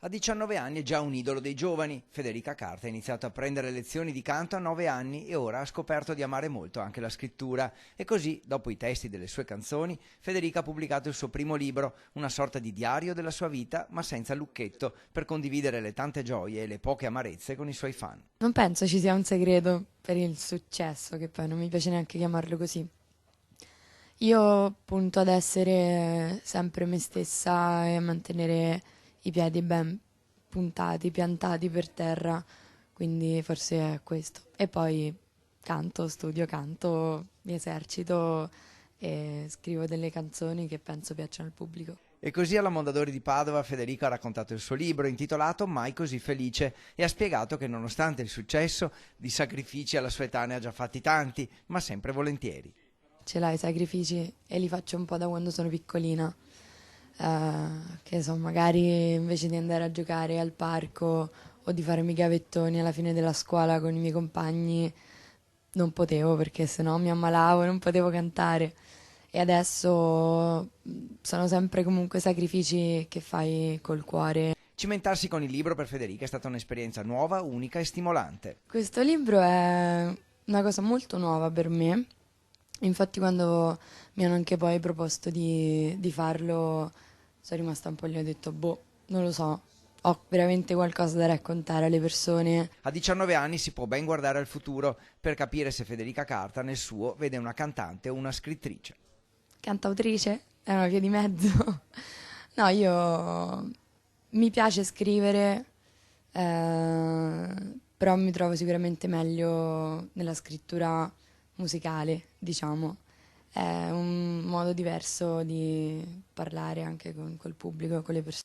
A 19 anni è già un idolo dei giovani. Federica Carta ha iniziato a prendere lezioni di canto a 9 anni e ora ha scoperto di amare molto anche la scrittura. E così, dopo i testi delle sue canzoni, Federica ha pubblicato il suo primo libro, una sorta di diario della sua vita, ma senza lucchetto, per condividere le tante gioie e le poche amarezze con i suoi fan. Non penso ci sia un segreto per il successo, che poi non mi piace neanche chiamarlo così. Io punto ad essere sempre me stessa e a mantenere i piedi ben puntati, piantati per terra, quindi forse è questo. E poi canto, studio, canto, mi esercito e scrivo delle canzoni che penso piacciono al pubblico. E così alla Mondadori di Padova Federica ha raccontato il suo libro intitolato Mai così felice e ha spiegato che nonostante il successo, di sacrifici alla sua età ne ha già fatti tanti, ma sempre volentieri. Ce l'hai i sacrifici e li faccio un po' da quando sono piccolina. Che so, magari invece di andare a giocare al parco o di farmi i gavettoni alla fine della scuola con i miei compagni, non potevo perché sennò mi ammalavo e non potevo cantare. E adesso sono sempre comunque sacrifici che fai col cuore. Cimentarsi con il libro per Federica è stata un'esperienza nuova, unica e stimolante. Questo libro è una cosa molto nuova per me. Infatti quando mi hanno anche poi proposto di farlo, sono rimasta un po' lì e ho detto, boh, non lo so, ho veramente qualcosa da raccontare alle persone. A 19 anni si può ben guardare al futuro per capire se Federica Carta nel suo vede una cantante o una scrittrice. Cantautrice? È una via di mezzo. No, io mi piace scrivere, però mi trovo sicuramente meglio nella scrittura musicale, diciamo. È un modo diverso di parlare anche col pubblico, con le persone.